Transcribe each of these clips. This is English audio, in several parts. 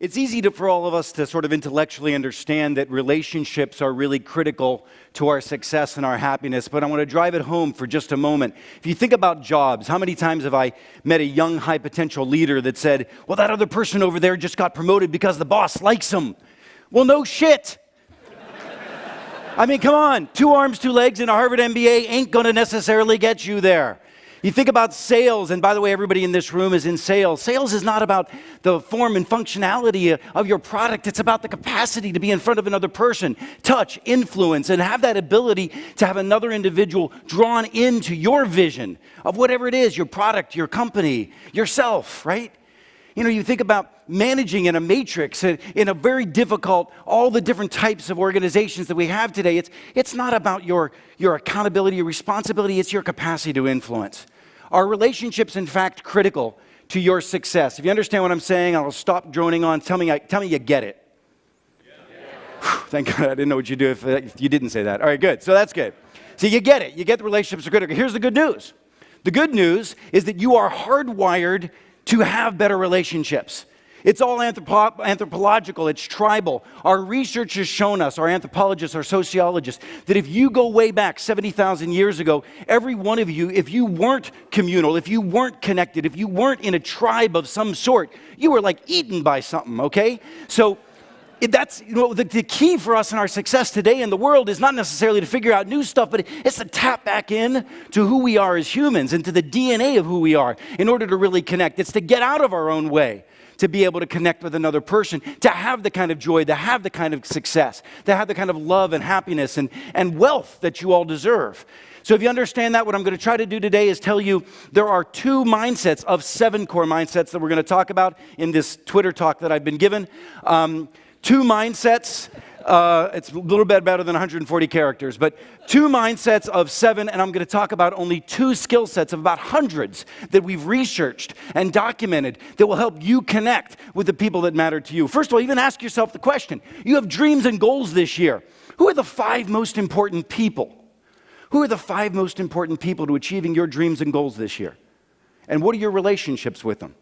It's easy for all of us to sort of intellectually understand that relationships are really critical to our success and our happiness, but I want to drive it home for just a moment. If you think about jobs, how many times have I met a young high potential leader that said, well, that other person over there just got promoted because the boss likes him. Well, no shit. I mean, come on, 2 arms, 2 legs, and a Harvard MBA ain't going to necessarily get you there. You think about sales, and by the way, everybody in this room is in sales. Sales is not about the form and functionality of your product. It's about the capacity to be in front of another person, touch, influence, and have that ability to have another individual drawn into your vision of whatever it is, your product, your company, yourself, right? You know, you think about managing in a matrix, in a very difficult, all the different types of organizations that we have today. It's not about your accountability, your responsibility, it's your capacity to influence. Are relationships, in fact, critical to your success? If you understand what I'm saying, I'll stop droning on. Tell me you get it. Yeah. Whew, thank God I didn't know what you'd do if you didn't say that. All right, good. So that's good. So you get it. You get the relationships are critical. Here's the good news. The good news is that you are hardwired to have better relationships. It's all anthropological, it's tribal. Our research has shown us, our anthropologists, our sociologists, that if you go way back 70,000 years ago, every one of you, if you weren't communal, if you weren't connected, if you weren't in a tribe of some sort, you were like eaten by something, okay? So that's, you know, the key for us in our success today in the world is not necessarily to figure out new stuff, but it's to tap back in to who we are as humans and to the DNA of who we are in order to really connect. It's to get out of our own way, to be able to connect with another person, to have the kind of joy, to have the kind of success, to have the kind of love and happiness and wealth that you all deserve. So if you understand that, what I'm going to try to do today is tell you there are 2 mindsets of 7 core mindsets that we're going to talk about in this Twitter talk that I've been given. 2 mindsets. It's a little bit better than 140 characters, but 2 mindsets of 7, and I'm going to talk about only 2 skill sets of about hundreds that we've researched and documented that will help you connect with the people that matter to you. First of all, even ask yourself the question. You have dreams and goals this year. Who are the 5 most important people? Who are the 5 most important people to achieving your dreams and goals this year? And what are your relationships with them?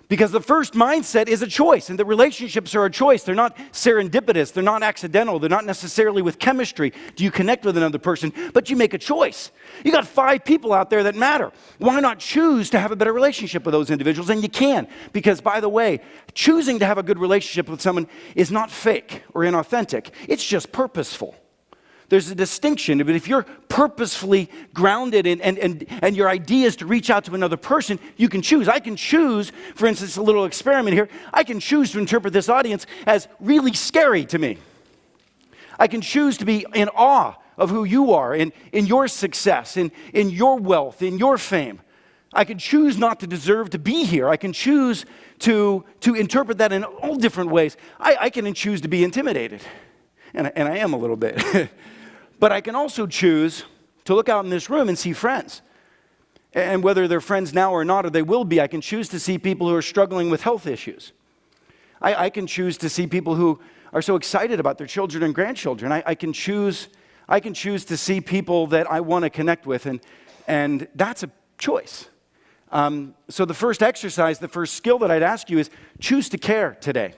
Because the first mindset is a choice, and the relationships are a choice. They're not serendipitous. They're not accidental. They're not necessarily with chemistry. Do you connect with another person? But you make a choice. You got 5 people out there that matter. Why not choose to have a better relationship with those individuals? And you can. Because, by the way, choosing to have a good relationship with someone is not fake or inauthentic. It's just purposeful. There's a distinction, but if you're purposefully grounded and your idea is to reach out to another person, you can choose. I can choose, for instance, a little experiment here, I can choose to interpret this audience as really scary to me. I can choose to be in awe of who you are, in your success, in your wealth, in your fame. I can choose not to deserve to be here. I can choose to interpret that in all different ways. I can choose to be intimidated, and I am a little bit. But I can also choose to look out in this room and see friends. And whether they're friends now or not, or they will be, I can choose to see people who are struggling with health issues. I can choose to see people who are so excited about their children and grandchildren. I can choose to see people that I want to connect with, and that's a choice. So the first exercise, the first skill that I'd ask you is choose to care today.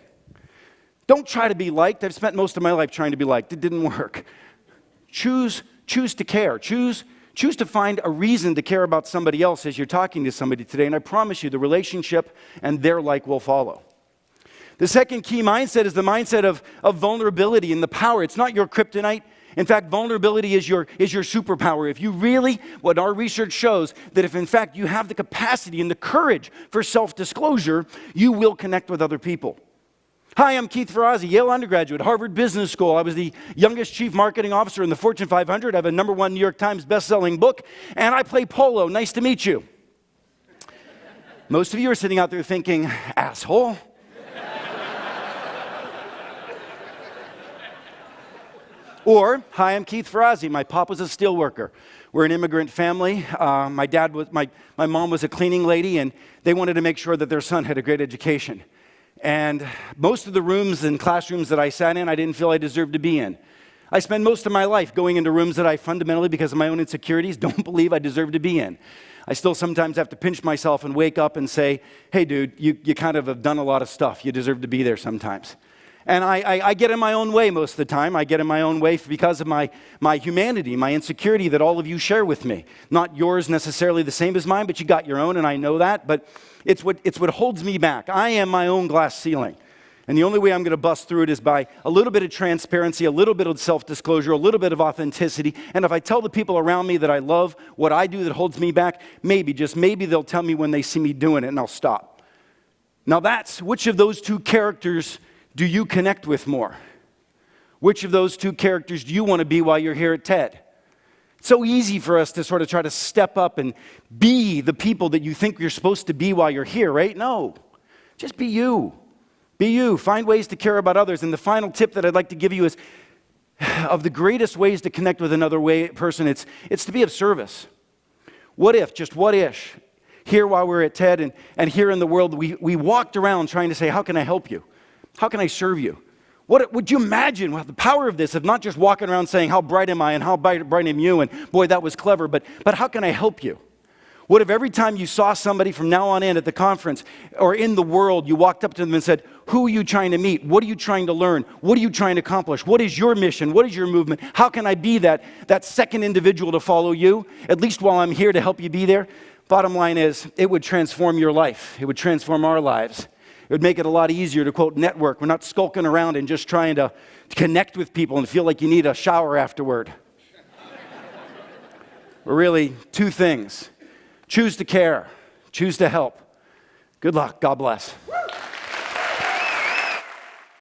Don't try to be liked. I've spent most of my life trying to be liked. It didn't work. Choose to care. Choose to find a reason to care about somebody else as you're talking to somebody today, and I promise you the relationship and their like will follow. The second key mindset is the mindset of vulnerability and the power. It's not your kryptonite. In fact, vulnerability is your superpower. If you really, what our research shows, that if in fact you have the capacity and the courage for self-disclosure, you will connect with other people. Hi, I'm Keith Ferrazzi, Yale undergraduate, Harvard Business School. I was the youngest chief marketing officer in the Fortune 500. I have a #1 New York Times best-selling book, and I play polo. Nice to meet you. Most of you are sitting out there thinking, asshole. Or, hi, I'm Keith Ferrazzi. My pop was a steelworker. We're an immigrant family. My mom was a cleaning lady, and they wanted to make sure that their son had a great education. And most of the rooms and classrooms that I sat in, I didn't feel I deserved to be in. I spend most of my life going into rooms that I fundamentally, because of my own insecurities, don't believe I deserve to be in. I still sometimes have to pinch myself and wake up and say, hey, dude, you kind of have done a lot of stuff. You deserve to be there sometimes. And I get in my own way most of the time. I get in my own way because of my humanity, my insecurity that all of you share with me. Not yours necessarily the same as mine, but you got your own, and I know that. But it's what holds me back. I am my own glass ceiling. And the only way I'm going to bust through it is by a little bit of transparency, a little bit of self-disclosure, a little bit of authenticity. And if I tell the people around me that I love what I do that holds me back, maybe, just maybe they'll tell me when they see me doing it, and I'll stop. Now which of those two characters do you connect with more? Which of those two characters do you want to be while you're here at TED? It's so easy for us to sort of try to step up and be the people that you think you're supposed to be while you're here, right? No, just be you. Be you. Find ways to care about others. And the final tip that I'd like to give you is, of the greatest ways to connect with another person, it's to be of service. What if, just what-ish, here while we're at TED and here in the world, we walked around trying to say, how can I help you? How can I serve you? What would you imagine the power of this, of not just walking around saying, how bright am I and how bright am you, and boy, that was clever, but how can I help you? What if every time you saw somebody from now on in at the conference or in the world, you walked up to them and said, who are you trying to meet? What are you trying to learn? What are you trying to accomplish? What is your mission? What is your movement? How can I be that second individual to follow you, at least while I'm here to help you be there? Bottom line is, it would transform your life. It would transform our lives. It would make it a lot easier to, quote, network. We're not skulking around and just trying to connect with people and feel like you need a shower afterward. We're really two things. Choose to care. Choose to help. Good luck. God bless.